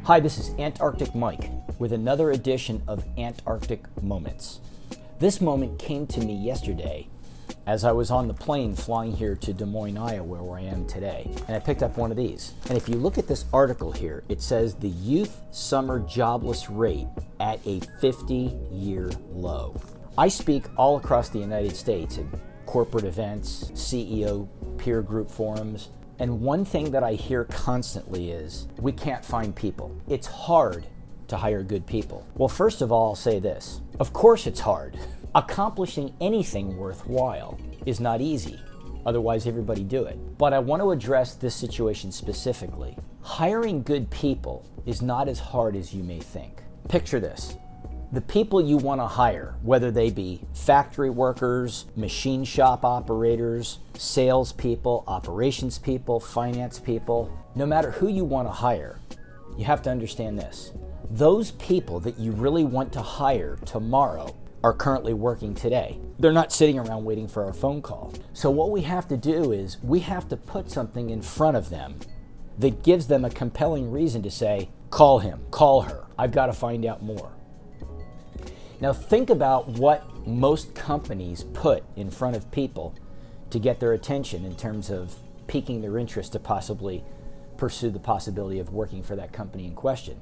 Hi, this is Antarctic Mike with another edition of Antarctic Moments. This moment came to me yesterday as I was on the plane flying here to Des Moines, Iowa, where I am today, and I picked up one of these. And if you look at this article here, it says the youth summer jobless rate at a 50-year low. I speak all across the United States at corporate events, CEO peer group forums, and one thing that I hear constantly is, we can't find people. It's hard to hire good people. Well, first of all, I'll say this. Of course it's hard. Accomplishing anything worthwhile is not easy. Otherwise, everybody do it. But I want to address this situation specifically. Hiring good people is not as hard as you may think. Picture this. The people you want to hire, whether they be factory workers, machine shop operators, salespeople, operations people, finance people, no matter who you want to hire, you have to understand this. Those people that you really want to hire tomorrow are currently working today. They're not sitting around waiting for our phone call. So what we have to do is we have to put something in front of them that gives them a compelling reason to say, call him, call her, I've got to find out more. Now think about what most companies put in front of people to get their attention in terms of piquing their interest to possibly pursue the possibility of working for that company in question.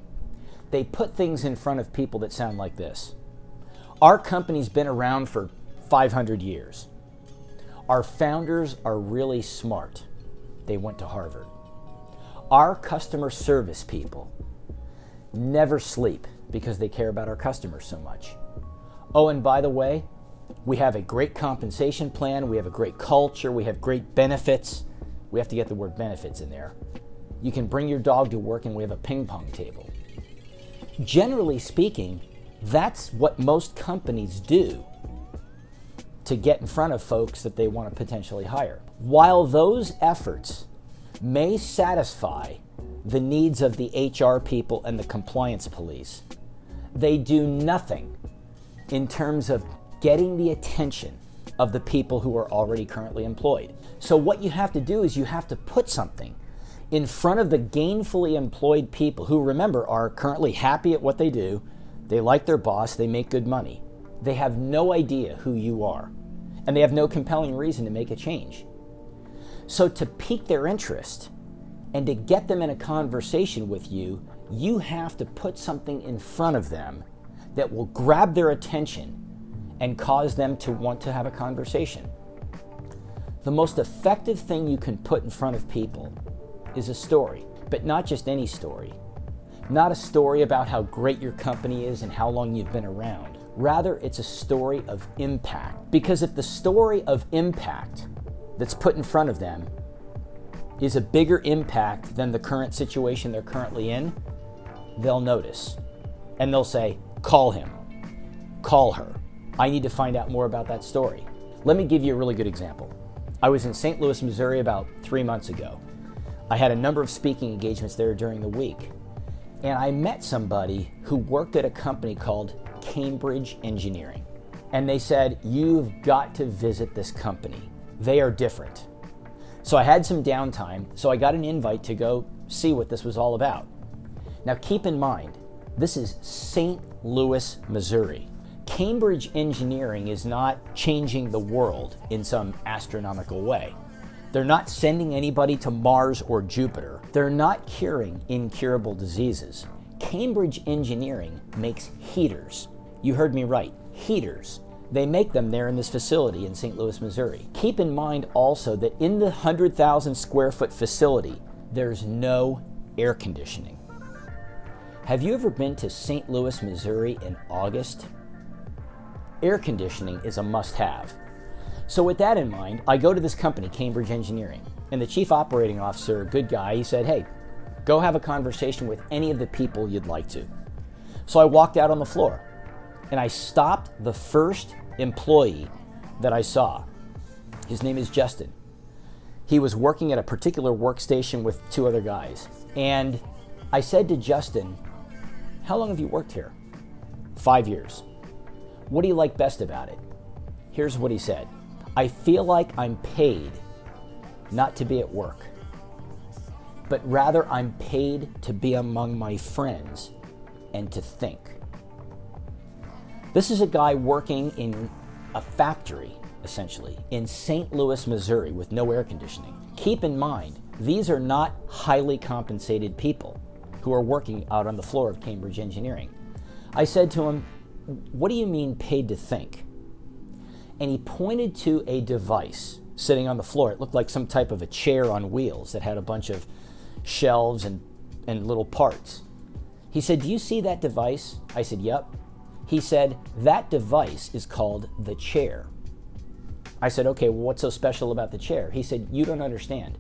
They put things in front of people that sound like this. Our company's been around for 500 years. Our founders are really smart. They went to Harvard. Our customer service people never sleep because they care about our customers so much. Oh, and by the way, we have a great compensation plan, we have a great culture, we have great benefits. We have to get the word benefits in there. You can bring your dog to work and we have a ping pong table. Generally speaking, that's what most companies do to get in front of folks that they want to potentially hire. While those efforts may satisfy the needs of the HR people and the compliance police, they do nothing in terms of getting the attention of the people who are already currently employed. So what you have to do is you have to put something in front of the gainfully employed people who, remember, are currently happy at what they do, they like their boss, they make good money. They have no idea who you are, and they have no compelling reason to make a change. So to pique their interest and to get them in a conversation with you, you have to put something in front of them that will grab their attention and cause them to want to have a conversation. The most effective thing you can put in front of people is a story, but not just any story. Not a story about how great your company is and how long you've been around. Rather, it's a story of impact. Because if the story of impact that's put in front of them is a bigger impact than the current situation they're currently in, they'll notice. And they'll say, call him, call her. I need to find out more about that story. Let me give you a really good example. I was in St. Louis, Missouri about 3 months ago. I had a number of speaking engagements there during the week. And I met somebody who worked at a company called Cambridge Engineering. And they said, you've got to visit this company. They are different. So I had some downtime, so I got an invite to go see what this was all about. Now keep in mind, this is St. Louis, Missouri. Cambridge Engineering is not changing the world in some astronomical way. They're not sending anybody to Mars or Jupiter. They're not curing incurable diseases. Cambridge Engineering makes heaters. You heard me right, heaters. They make them there in this facility in St. Louis, Missouri. Keep in mind also that in the 100,000 square foot facility, there's no air conditioning. Have you ever been to St. Louis, Missouri in August? Air conditioning is a must-have. So with that in mind, I go to this company, Cambridge Engineering, and the chief operating officer, a good guy, he said, hey, go have a conversation with any of the people you'd like to. So I walked out on the floor, and I stopped the first employee that I saw. His name is Justin. He was working at a particular workstation with 2 other guys. And I said to Justin, how long have you worked here? 5 years. What do you like best about it? Here's what he said. I feel like I'm paid not to be at work. but rather I'm paid to be among my friends and to think. This is a guy working in a factory, essentially, in St. Louis, Missouri, with no air conditioning. Keep in mind, these are not highly compensated people who are working out on the floor of Cambridge Engineering. I said to him, "What do you mean paid to think?" And he pointed to a device sitting on the floor. It looked like some type of a chair on wheels that had a bunch of shelves and little parts. He said, "Do you see that device?" I said, "Yep." He said, "That device is called the chair." I said, "Okay, well, what's so special about the chair?" He said, "You don't understand.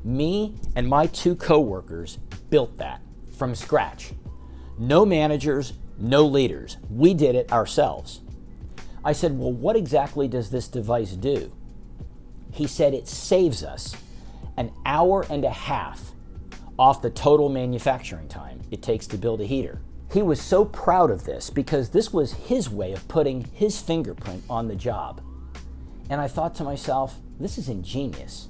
Me and my 2 coworkers built that from scratch. No managers, no leaders. We did it ourselves." I said, "Well, what exactly does this device do?" He said, "It saves us an hour and a half off the total manufacturing time it takes to build a heater." He was so proud of this because this was his way of putting his fingerprint on the job. And I thought to myself, this is ingenious.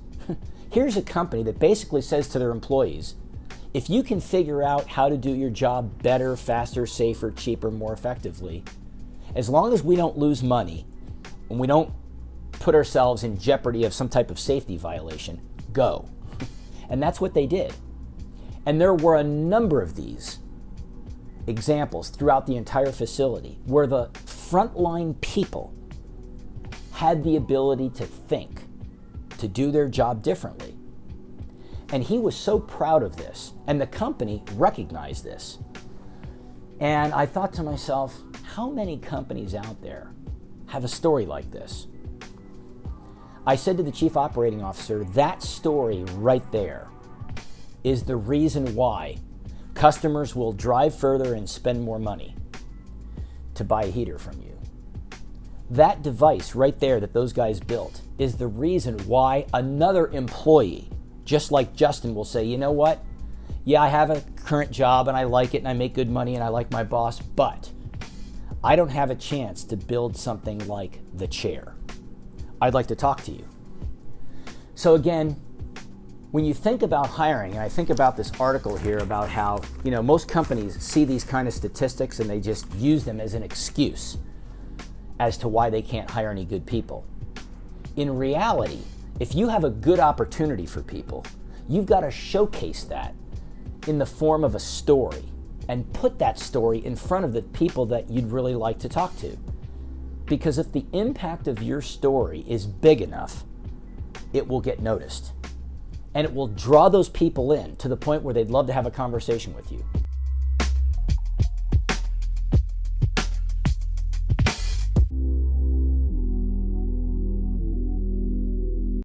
Here's a company that basically says to their employees, if you can figure out how to do your job better, faster, safer, cheaper, more effectively, as long as we don't lose money and we don't put ourselves in jeopardy of some type of safety violation, go. And that's what they did. And there were a number of these examples throughout the entire facility where the frontline people had the ability to think, to do their job differently. And he was so proud of this, and the company recognized this. And I thought to myself, how many companies out there have a story like this? I said to the chief operating officer, that story right there is the reason why customers will drive further and spend more money to buy a heater from you. That device right there that those guys built is the reason why another employee, just like Justin, will say, you know what? Yeah, I have a current job and I like it and I make good money and I like my boss, but I don't have a chance to build something like the chair. I'd like to talk to you. So again, when you think about hiring, and I think about this article here about how, most companies see these kind of statistics and they just use them as an excuse as to why they can't hire any good people. In reality, if you have a good opportunity for people, you've got to showcase that in the form of a story and put that story in front of the people that you'd really like to talk to. Because if the impact of your story is big enough, it will get noticed. And it will draw those people in to the point where they'd love to have a conversation with you.